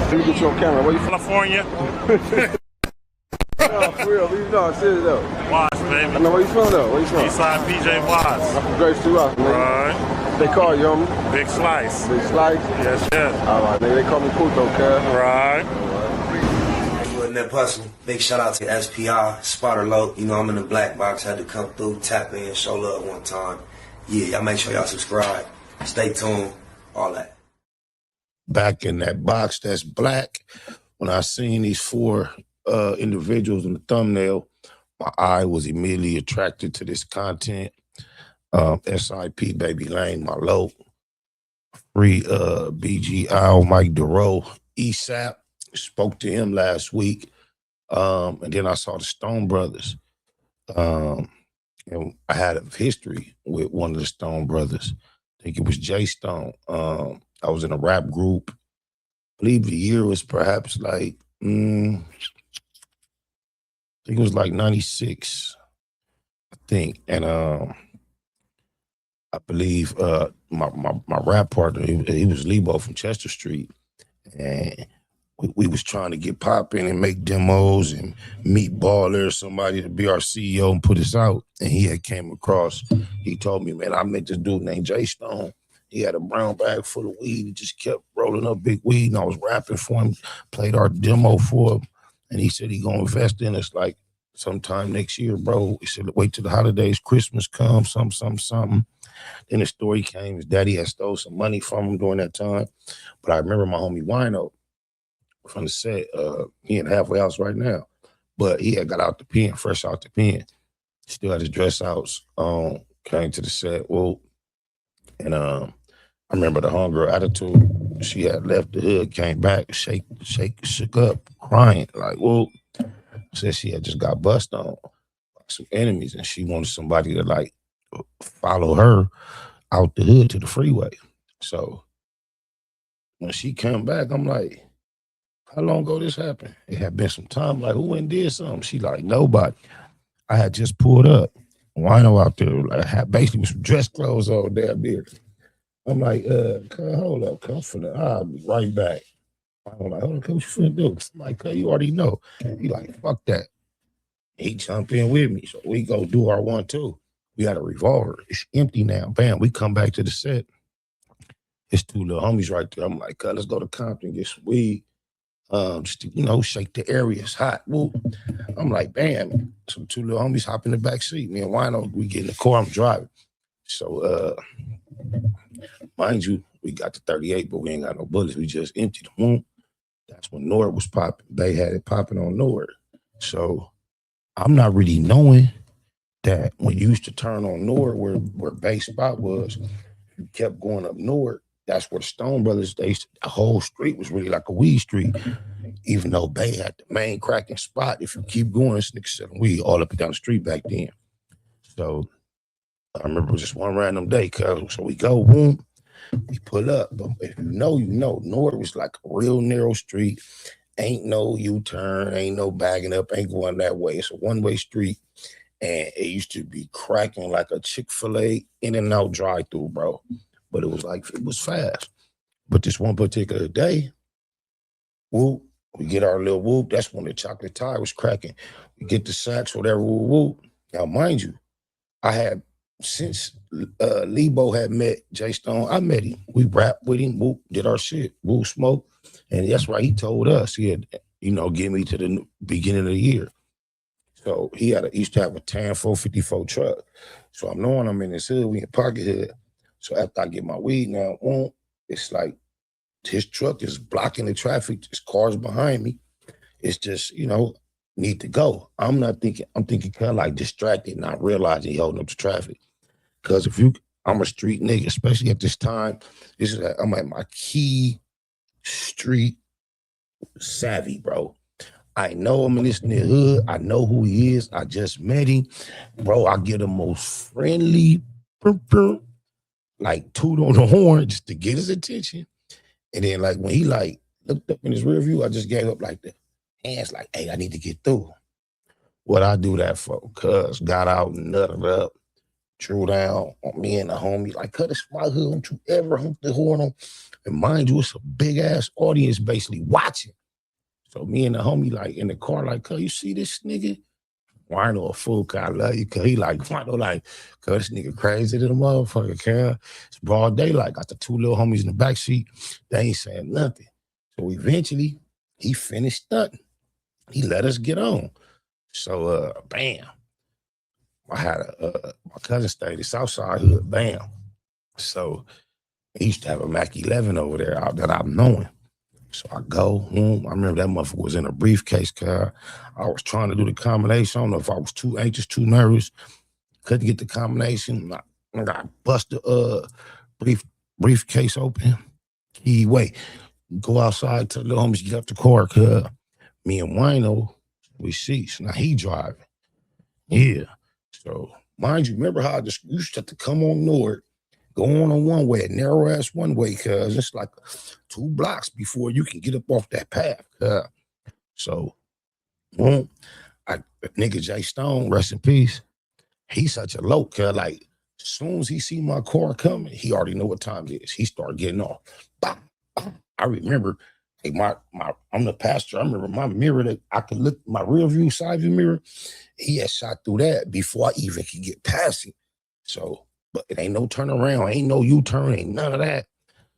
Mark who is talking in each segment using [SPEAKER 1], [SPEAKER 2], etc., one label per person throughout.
[SPEAKER 1] Let me get you on camera. Where you from?
[SPEAKER 2] California.
[SPEAKER 1] No, for real. You know, I'm serious though.
[SPEAKER 2] Watts, baby.
[SPEAKER 1] I know where you from though. Where you from?
[SPEAKER 2] Eastside PJ Watts.
[SPEAKER 1] I'm from Grace 2 House, nigga.
[SPEAKER 2] Right.
[SPEAKER 1] They call you, homie?
[SPEAKER 2] Big Slice.
[SPEAKER 1] Big Slice?
[SPEAKER 2] Yes, yes.
[SPEAKER 1] All right, nigga. They call me Puto, cuz.
[SPEAKER 2] Right.
[SPEAKER 3] In that puzzle. Big shout out to SPI, Spotter Low. You know I'm in the black box. Had to come through, tap in, show love one time. Yeah, y'all make sure y'all subscribe. Stay tuned. All that.
[SPEAKER 4] Back in that box that's black, when I seen these four individuals in the thumbnail, my eye was immediately attracted to this content. SIP Baby Lane, my low. Free BG Owl, Mike DeRoe, ESAP. Spoke to him last week. And then I saw the Stone Brothers. And I had a history with one of the Stone Brothers. I think it was Jay Stone. I was in a rap group. I believe the year was perhaps like, I think it was like 96, I think. And I believe my rap partner, he was Lebo from Chester Street. And we was trying to get popping and make demos and meet Baller, somebody to be our CEO and put us out. And he had came across, he told me, man, I met this dude named Jay Stone. He had a brown bag full of weed. He just kept rolling up big weed. And I was rapping for him, played our demo for him. And he said he gonna invest in us like sometime next year, bro. He said, wait till the holidays, Christmas comes, something. Then the story came, his daddy had stole some money from him during that time. But I remember my homie Wino from the set, he in Halfway House right now. But he had got out the pen, fresh out the pen. Still had his dress outs, came to the set, well, and I remember the homegirl attitude. She had left the hood, came back, shook up, crying, like, well, said she had just got bust on by some enemies and she wanted somebody to like follow her out the hood to the freeway. So when she came back, I'm like, how long ago this happened? It had been some time. Like, who went and did something? She like, nobody. I had just pulled up. Wino out there, like, had basically with some dress clothes all damn near. I'm like, hold up, I'll be right back. I'm like, hold on, what you finna do? I'm like, you already know. He like, fuck that. He jump in with me. So we go do our 1-2. We had a revolver. It's empty now. Bam, we come back to the set. It's two little homies right there. I'm like, let's go to Compton, get some weed. Just to, shake the area. It's hot. Woo. I'm like, bam. So two little homies hop in the back seat. Me and Wino, we get in the car, I'm driving. So, mind you, we got the 38, but we ain't got no bullets. We just emptied the wound. That's when Nord was popping. They had it popping on Nord. So I'm not really knowing that when you used to turn on Nord, where base spot was, you kept going up Nord. That's where the Stone Brothers, the whole street was really like a weed street. Even though Bay had the main cracking spot, if you keep going, this nigga selling weed all up and down the street back then. So I remember just one random day, so we go, boom, we pull up. But if you know, Nord was like a real narrow street. Ain't no U-turn, ain't no bagging up, ain't going that way. It's a one-way street. And it used to be cracking like a Chick-fil-A in and out drive-through, bro. But it was fast. But this one particular day, whoop, we get our little whoop. That's when the chocolate tie was cracking. We get the sacks, whatever, whoop. Now, mind you, I had, since Lebo had met Jay Stone, I met him. We rapped with him, whoop, did our shit, whoop, smoke. And that's why he told us he had, get me to the beginning of the year. So he used to have a tan 454 truck. So I'm knowing I'm in this hood, we in Pocket Hood. So after I get my weed now, it's like his truck is blocking the traffic. There's cars behind me. It's just, need to go. I'm thinking kind of like distracted, not realizing he holding up the traffic. Because I'm a street nigga, especially at this time. I'm at my key street savvy, bro. I know him in this neighborhood. I know who he is. I just met him. Bro, I get the most friendly, like toot on the horn just to get his attention. And then like when he like looked up in his rear view, I just gave up like the hands like, hey, I need to get through. What I do that for? Cuz got out and nutted up. drew down on me and the homie, like, cut this my hood, don't you ever hump the horn on. And mind you, it's a big ass audience basically watching. So me and the homie, like, in the car, like, cuz you see this nigga? Wino a fool, cuz I love you. Cuz he like, Wino, like, cuz this nigga crazy than a motherfucker, cuz. It's broad daylight. Got the two little homies in the backseat. They ain't saying nothing. So eventually, he finished stunting. He let us get on. So, bam. I had my cousin stayed in the Southside hood, bam. So he used to have a Mac 11 over there that I'm knowing. So I go home. I remember that motherfucker was in a briefcase, cuz I was trying to do the combination. I don't know if I was too anxious, too nervous. Couldn't get the combination. I got bust the briefcase open. Key way. Go outside to the homies, get up the car, cuz me and Wino, we see. Now he driving. Yeah. So, mind you, remember how I just used to have to come on north, go on a one-way, a narrow-ass one-way, cuz it's like 2 blocks before you can get up off that path. So, nigga Jay Stone, rest in peace, he's such a low, cuz like, as soon as he see my car coming, he already know what time it is. He start getting off. Bah, bah. I remember, like I'm the pastor. I remember my mirror that I could look, my rear view, side view mirror, he had shot through that before I even could get past him. So, but it ain't no turnaround, ain't no U-turn, ain't none of that.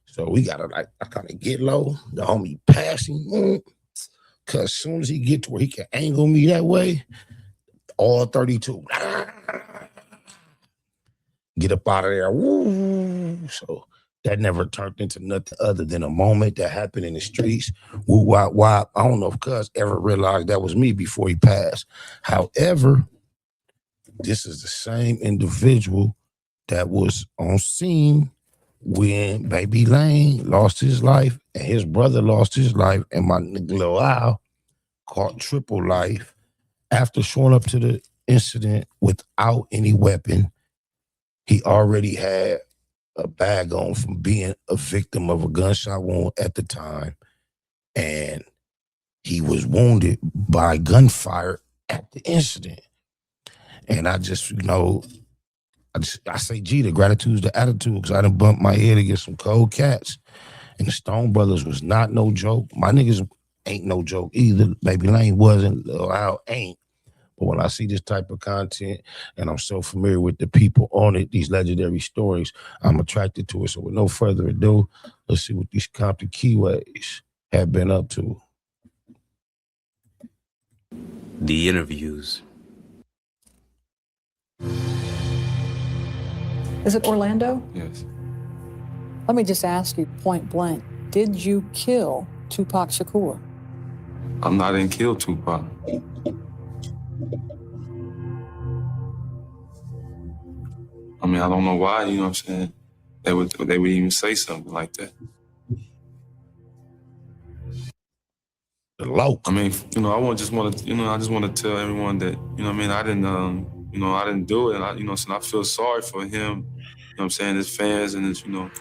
[SPEAKER 4] So we gotta like, I kind of get low, the homie passing, cause as soon as he get to where he can angle me that way, all 32, get up out of there. Woo. So that never turned into nothing other than a moment that happened in the streets. Woo, wop, wop. I don't know if Cuz ever realized that was me before he passed. However, this is the same individual that was on scene when Baby Lane lost his life and his brother lost his life, and my nigga Lil Al caught triple life after showing up to the incident without any weapon. He already had a bag on from being a victim of a gunshot wound at the time, and he was wounded by gunfire at the incident. And I just, I say, gee, the gratitude's the attitude, because I done bumped my head against some cold cats. And the Stone Brothers was not no joke. My niggas ain't no joke either. Baby Lane wasn't, Lil Al ain't. But when I see this type of content and I'm so familiar with the people on it, these legendary stories, I'm attracted to it. So with no further ado, let's see what these Compton Keyways have been up to.
[SPEAKER 5] The interviews.
[SPEAKER 6] Is it Orlando?
[SPEAKER 7] Yes.
[SPEAKER 6] Let me just ask you point blank. Did you kill Tupac Shakur?
[SPEAKER 7] I didn't kill Tupac. I mean, I don't know why, you know what I'm saying? They would even say something like that.
[SPEAKER 4] The low.
[SPEAKER 7] I mean, I just want to tell everyone that, I mean, I didn't do it. And I feel sorry for him, what I'm saying, his fans and his, and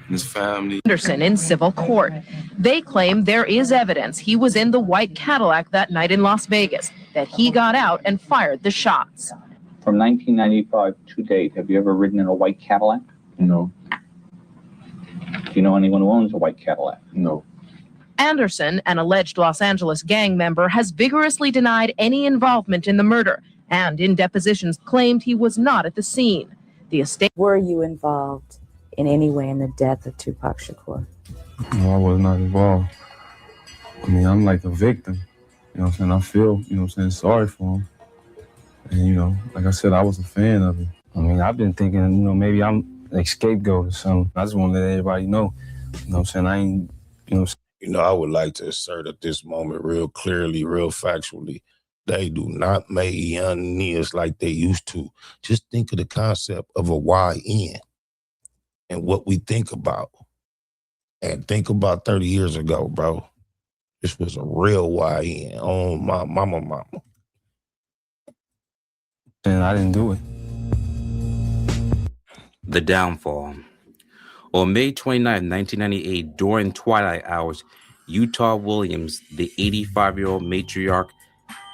[SPEAKER 7] his family.
[SPEAKER 8] Anderson in civil court. They claim there is evidence he was in the white Cadillac that night in Las Vegas, that he got out and fired the shots.
[SPEAKER 9] From 1995 to date, have you ever ridden in a white Cadillac?
[SPEAKER 1] No.
[SPEAKER 9] Do you know anyone who owns a white Cadillac?
[SPEAKER 1] No.
[SPEAKER 8] Anderson, an alleged Los Angeles gang member, has vigorously denied any involvement in the murder and in depositions claimed he was not at the scene. The estate.
[SPEAKER 10] Were you involved in any way in the death of Tupac Shakur?
[SPEAKER 7] No, I was not involved. I mean, I'm like a victim. You know what I'm saying? I feel, sorry for him. And, like I said, I was a fan of it. I mean, I've been thinking, maybe I'm a scapegoat or something. I just want to let everybody know, what I'm saying? I ain't,
[SPEAKER 4] I would like to assert at this moment real clearly, real factually, they do not make young niggas like they used to. Just think of the concept of a YN and what we think about. And think about 30 years ago, bro. This was a real YN. Oh, my mama.
[SPEAKER 7] And I didn't do it.
[SPEAKER 5] The downfall. On May 29, 1998, during twilight hours, Utah Williams, the 85-year-old matriarch,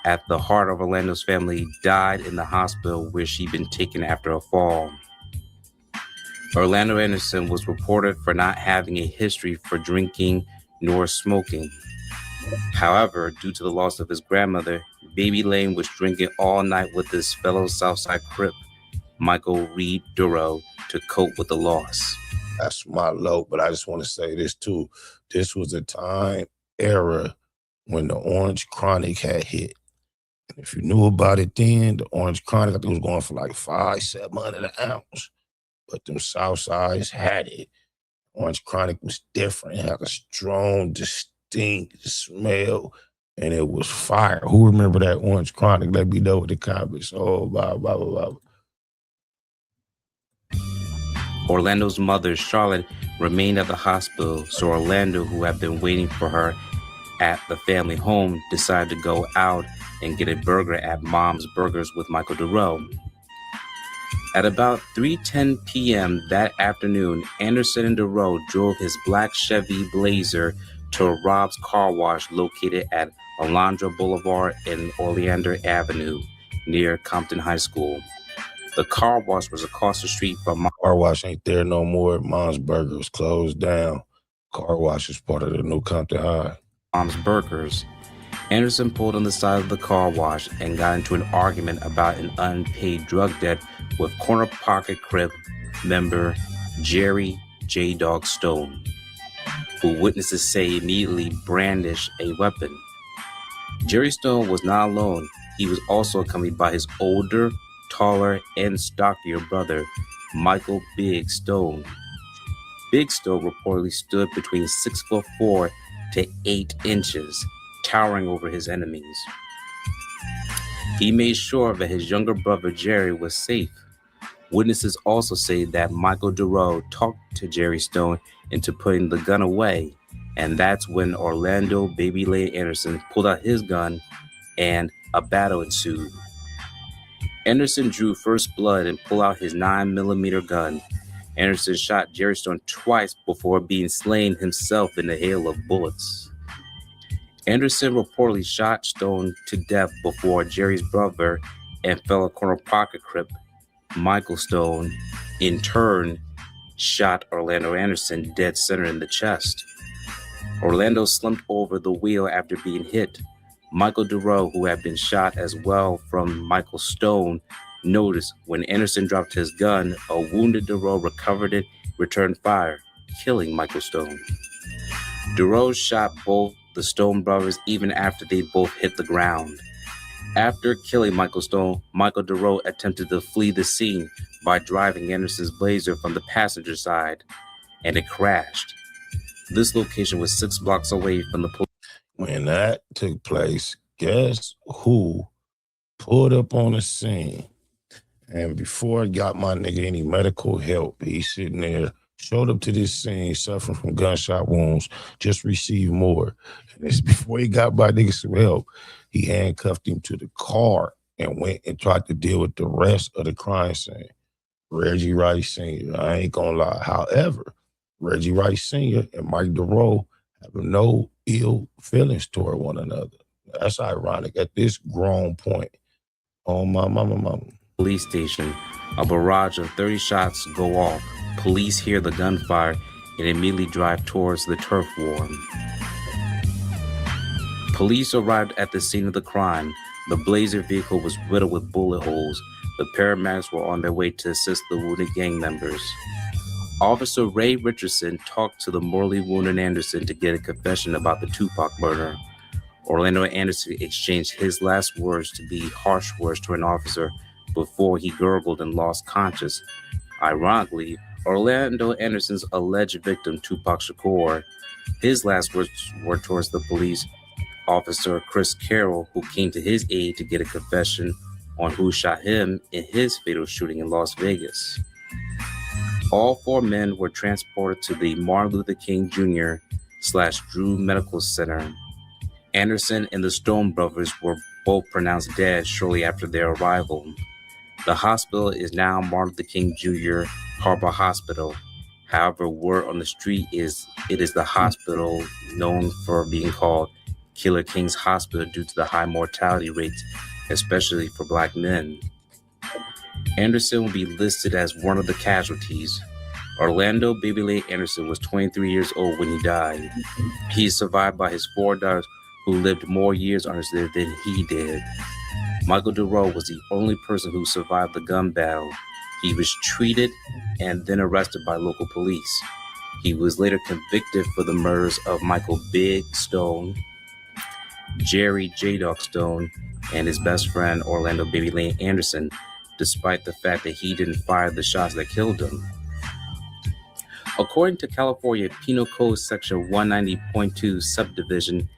[SPEAKER 5] at the heart of Orlando's family, died in the hospital where she'd been taken after a fall. Orlando Anderson was reported for not having a history for drinking nor smoking. However, due to the loss of his grandmother, Baby Lane was drinking all night with his fellow Southside Crip, Michael Reed Duro, to cope with the loss.
[SPEAKER 4] That's my low, but I just want to say this too. This was a time era when the Orange Chronic had hit. And if you knew about it then, the Orange Chronic, I think, was going for like $500-700 an ounce. But them Southsides had it. Orange Chronic was different. It had a strong, distinct smell, and it was fire. Who remember that Orange Chronic? Let me know with the comments. Oh, blah, blah, blah, blah.
[SPEAKER 5] Orlando's mother, Charlotte, remained at the hospital, so Orlando, who had been waiting for her at the family home, decided to go out and get a burger at Mom's Burgers with Michael Duro. At about 3:10 p.m. that afternoon, Anderson and Duro drove his black Chevy Blazer to Rob's Car Wash located at Alondra Boulevard and Oleander Avenue near Compton High School. The car wash was across the street from
[SPEAKER 4] Car wash ain't there no more. Mom's Burger was closed down. Car wash is part of the new Compton High.
[SPEAKER 5] Mom's Burgers. Anderson pulled on the side of the car wash and got into an argument about an unpaid drug debt with Corner Pocket Crip member Jerry J. Dog Stone, who witnesses say immediately brandished a weapon. Jerry Stone was not alone. He was also accompanied by his older, taller, and stockier brother, Michael Big Stone. Big Stone reportedly stood between 6'4" to 8 inches, towering over his enemies. He made sure that his younger brother Jerry was safe. Witnesses also say that Michael Duro talked to Jerry Stone into putting the gun away, and that's when Orlando Baby Lane Anderson pulled out his gun and a battle ensued. Anderson drew first blood and pulled out his 9mm gun. Anderson shot Jerry Stone twice before being slain himself in a hail of bullets. Anderson reportedly shot Stone to death before Jerry's brother and fellow Corner Pocket Crip, Michael Stone, in turn shot Orlando Anderson dead center in the chest. Orlando slumped over the wheel after being hit. Michael Duro, who had been shot as well from Michael Stone, noticed when Anderson dropped his gun, a wounded Duro recovered it, returned fire, killing Michael Stone. Duro shot both the Stone brothers even after they both hit the ground. After killing Michael Stone, Michael Duro attempted to flee the scene by driving Anderson's Blazer from the passenger side, and it crashed. This location was 6 blocks away from the police.
[SPEAKER 4] When that took place, guess who pulled up on the scene? And before I got my nigga any medical help, he's sitting there, showed up to this scene, suffering from gunshot wounds, just received more. And it's before he got my nigga some help, he handcuffed him to the car and went and tried to deal with the rest of the crime scene. Reggie Rice Sr., I ain't gonna lie. However, Reggie Rice Sr. and Mike Duro have no ill feelings toward one another. That's ironic at this grown point. Oh, my mama.
[SPEAKER 5] Police station, a barrage of 30 shots go off. Police hear the gunfire and immediately drive towards the turf war. Police arrived at the scene of the crime. The Blazer vehicle was riddled with bullet holes. The paramedics were on their way to assist the wounded gang members. Officer Ray Richardson talked to the mortally wounded Anderson to get a confession about the Tupac murder. Orlando Anderson exchanged his last words to be harsh words to an officer before he gurgled and lost conscience. Ironically, Orlando Anderson's alleged victim, Tupac Shakur, his last words were towards the police officer Chris Carroll, who came to his aid to get a confession on who shot him in his fatal shooting in Las Vegas. All 4 men were transported to the Martin Luther King Jr. / Drew Medical Center. Anderson and the Stone brothers were both pronounced dead shortly after their arrival. The hospital is now Martin Luther King Jr. Harbor Hospital. However, word on the street is it is the hospital known for being called Killer King's Hospital due to the high mortality rates, especially for black men. Anderson will be listed as one of the casualties. Orlando Baby Anderson was 23 years old when he died. He is survived by his 4 daughters who lived more years on earth than he did. Michael DeRoe was the only person who survived the gun battle. He was treated and then arrested by local police. He was later convicted for the murders of Michael Big Stone, Jerry J-Dog Stone, and his best friend Orlando Baby Lane Anderson, despite the fact that he didn't fire the shots that killed him. According to California Penal Code Section 190.2 Subdivision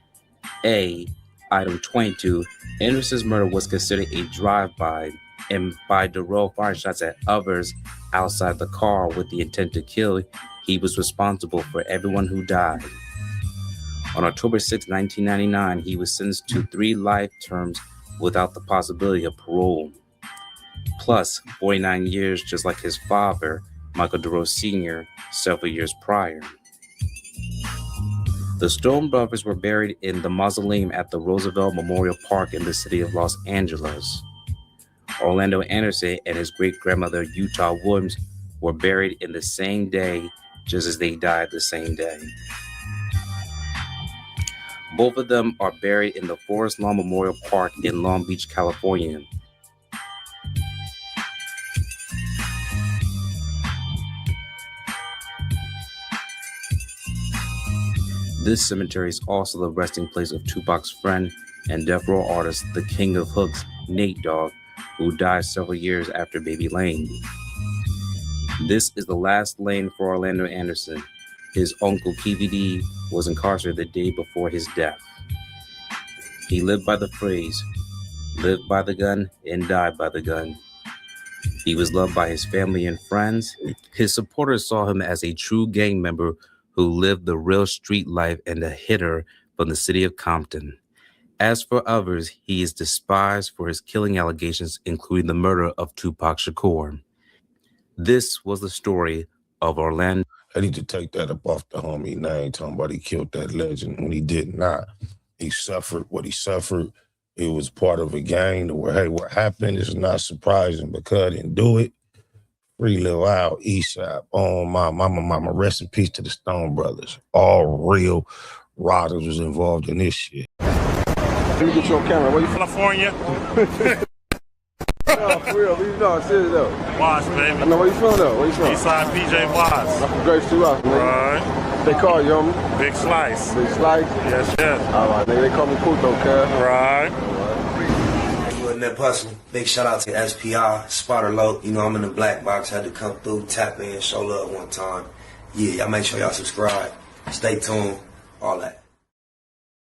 [SPEAKER 5] A, Item 22, Anderson's murder was considered a drive-by, and by DeRoe firing shots at others outside the car with the intent to kill, he was responsible for everyone who died. On October 6, 1999, he was sentenced to 3 life terms without the possibility of parole, plus 49 years, just like his father, Michael DeRoe Sr., several years prior. The Stone brothers were buried in the mausoleum at the Roosevelt Memorial Park in the city of Los Angeles. Orlando Anderson and his great-grandmother, Utah Williams, were buried in the same day, just as they died the same day. Both of them are buried in the Forest Lawn Memorial Park in Long Beach, California. This cemetery is also the resting place of Tupac's friend and death row artist, the King of Hooks, Nate Dogg, who died several years after Baby Lane. This is the last lane for Orlando Anderson. His uncle, KVD, was incarcerated the day before his death. He lived by the phrase, "Live by the gun and die by the gun." He was loved by his family and friends. His supporters saw him as a true gang member who lived the real street life and a hitter from the city of Compton. As for others, he is despised for his killing allegations, including the murder of Tupac Shakur. This was the story of Orlando.
[SPEAKER 4] I need to take that up off the homie name, talking about he killed that legend when he did not. He suffered what he suffered. It was part of a gang where, hey, what happened is not surprising because I didn't do it. Free Lil Al, Eastside, oh my mama, rest in peace to the Stone Brothers. All real riders was involved in this shit.
[SPEAKER 1] Let me get you on camera. Where you from?
[SPEAKER 2] California.
[SPEAKER 1] No, for real. No, serious though.
[SPEAKER 2] Watts, baby.
[SPEAKER 1] I know where you from though. Where you from?
[SPEAKER 2] Eastside PJ Watts.
[SPEAKER 1] I'm from Grace 2 House, nigga.
[SPEAKER 2] Right.
[SPEAKER 1] They call you, homie?
[SPEAKER 2] Big Slice.
[SPEAKER 1] Big Slice?
[SPEAKER 2] Yes, yes.
[SPEAKER 1] All right, nigga. They call me Puto, cuz.
[SPEAKER 2] Right.
[SPEAKER 3] You wasn't that person. Big shout out to SPI, Spotter Low. You know, I'm in the black box. Had to come through, tap in, show love one time. Yeah, y'all make sure y'all subscribe. Stay tuned. All that.